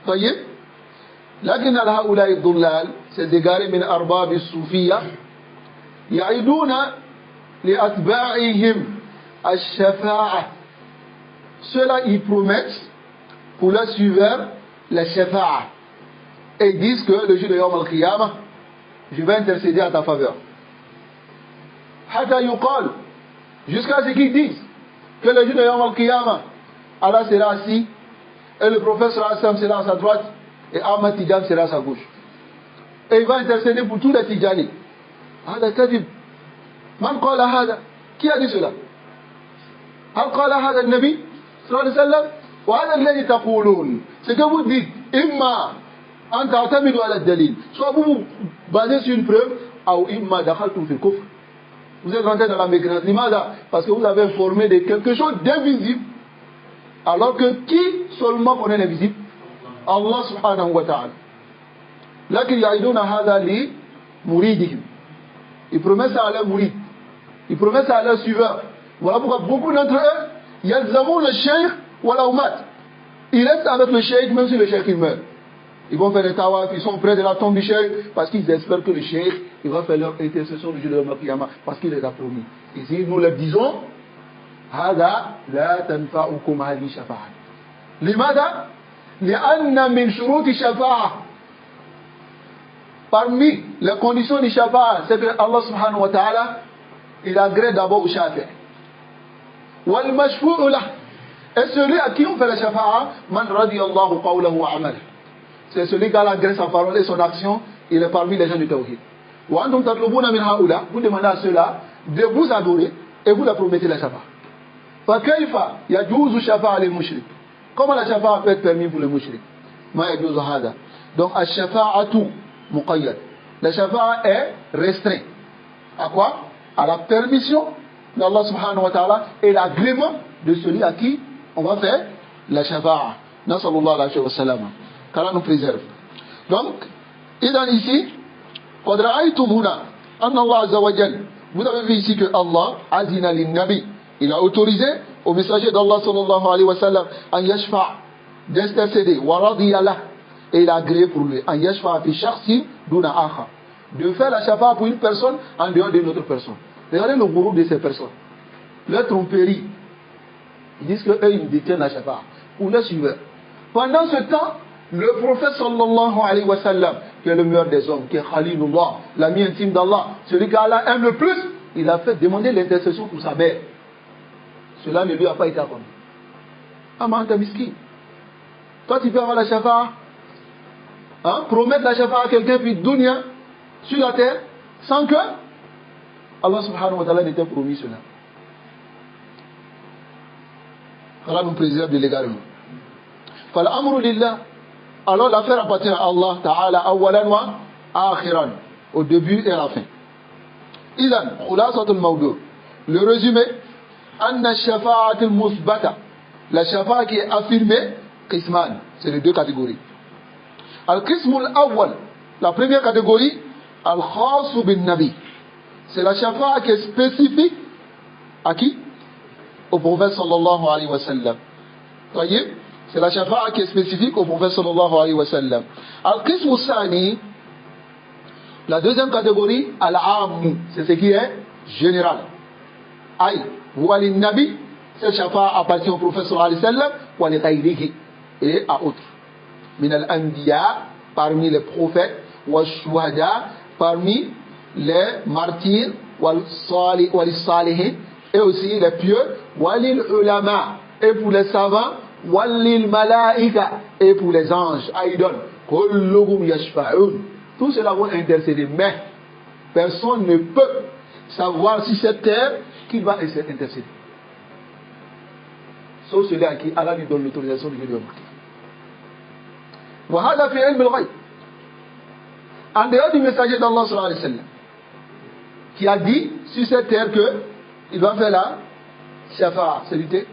طيب لكن هؤلاء الضلال سيدغاري من أرباب الصوفية يعيدون لأتباعهم الشفاعة. Ceux-là ils promettent pour leurs suiveurs la shafa'a et ils disent que le jour de Yawm al-Qiyamah je vais intercéder à ta faveur. Hatta yuqal, jusqu'à ce qu'ils disent que le jour de Yawm al-Qiyamah Allah sera assis et le prophète sera à sa droite et Ahmad Tidjan sera à sa gauche. Et il va intercéder pour tous les Tidjani. هذا كذب. من قال هذا? Qui a dit cela? هل قال هذا النبي صلى الله عليه وسلم؟ وهذا الذي تقولون. Ce que vous dites, إما أن تعتمدوا على الدليل. Soit vous vous basez sur une preuve, أو إما دخلتم في الكفر. Vous êtes rentré dans la mécréance. لماذا? Parce que vous avez formé de quelque chose d'invisible. Alors que qui seulement connaît l'invisible? Allah subhanahu wa ta'ala. لكن يعيدون هذا لمريدهم. Ils promettent ça à leurs mourides. Ils promettent ça à leurs suiveurs. Voilà pourquoi beaucoup d'entre eux, يلزمون le cheikh wala umat. Ils restent avec le cheikh même si le cheikh il meurt. Ils vont faire des tawaf, ils sont près de la tombe du cheikh parce qu'ils espèrent que le cheikh il va faire leur intercession du jour de Yawm al-Qiyamah parce qu'il les a promis. Ici nous leur disons هذا لا تنفعكم هذه الشفاعة. لماذا؟ لأن من شروط الشفاعة parmi les conditions du shafa'a, c'est que Allah subhanahu wa ta'ala il agrée d'abord au shafi'. Wal mashfu'u lah. Et celui à qui on fait le shafa'a, man radiyallahu qawlahu wa amal. C'est celui qui a agré sa parole et son action, il est parmi les gens du tawhid. Wa antum tatlubuna min haula, vous demandez à ceux-là de vous adorer et vous leur promettez le shafa'a. Fa kayfa yajuzu shafa'a lil mushrik? Comment la shafa'a peut être permis pour le mushrik? Ma yajuzu hada. Donc ash-shafa'atu muqayyad. La shafa'a est restreint. À quoi? À la permission d'Allah subhanahu wa ta'ala et l'agrément de celui à qui on va faire la shafa'a. Nasallallahu alayhi wa sallam. Qu'Allah nous préserve. Donc, ici, قد رأيتم هنا أن الله عز وجل, vous avez vu ici que Allah azina lin-nabi, il a autorisé au messager d'Allah sallallahu alayhi wa sallam an yashfa' d'intercéder wa radiya lah, et il a agréé pour lui an yashfa' fi shakhsin duna akhar, de faire la shafa'a pour une personne en dehors d'une autre personne. Regardez le gourou de ces personnes, leur tromperie. Ils disent qu'eux ils détiennent la shafa'a pour les suiveurs. Pendant ce temps, le prophète sallallahu alayhi wa sallam, qui est le meilleur des hommes, qui est Khalilullah, l'ami intime d'Allah, celui qu'Allah aime le plus, il a fait demander l'intercession pour sa mère. Cela ne lui a pas été accordé. Aman ta miskin. Toi tu peux avoir la shafa'a, promettre la shafa'a à quelqu'un puis dunya sur la terre sans que Allah subhanahu wa ta'ala n'ait promis cela. Allah nous préserve de l'égarement. فالأمر لله. Alors l'affaire appartient à Allah Ta'ala awalan wa akhiran, au début et à la fin. Idan khulasatul mawdu', le résumé, anna shafa'atul musbata, la shafa'a qui est affirmée, qisman, c'est les deux catégories. Al-qismul awwal, la première catégorie, al-khasu bin nabi, c'est la shafa'a qui est spécifique à qui? Au prophète sallallahu alayhi wa sallam. Voyez, c'est la shafa'a qui est spécifique au prophète sallallahu alayhi wa sallam. Al-qismu sani, la deuxième catégorie, al-ammu, c'est ce qui est général. Aïe, wa lin-nabi, cette shafa'a appartient au prophète sallallahu alayhi wa sallam, wa li ghayrihi, et à autres. Min al-anbiya, parmi les prophètes, wa shuhada, parmi les martyrs, wa lis-salihin, et aussi les pieux, wa lil-ulama, et pour les savants, walil malaika, et pour les anges, aïdon, kulluhum yashfa'un, tout cela vont intercéder, mais personne ne peut savoir si c'est terre qui va intercéder, sauf celui à qui Allah lui donne l'autorisation de venir. Wa hada fi ilm al-ghayb, en dehors du messager d'Allah sallallahu alayhi wa sallam, qui a dit sur cette terre que il va faire la shafa'a, c'est-à-dire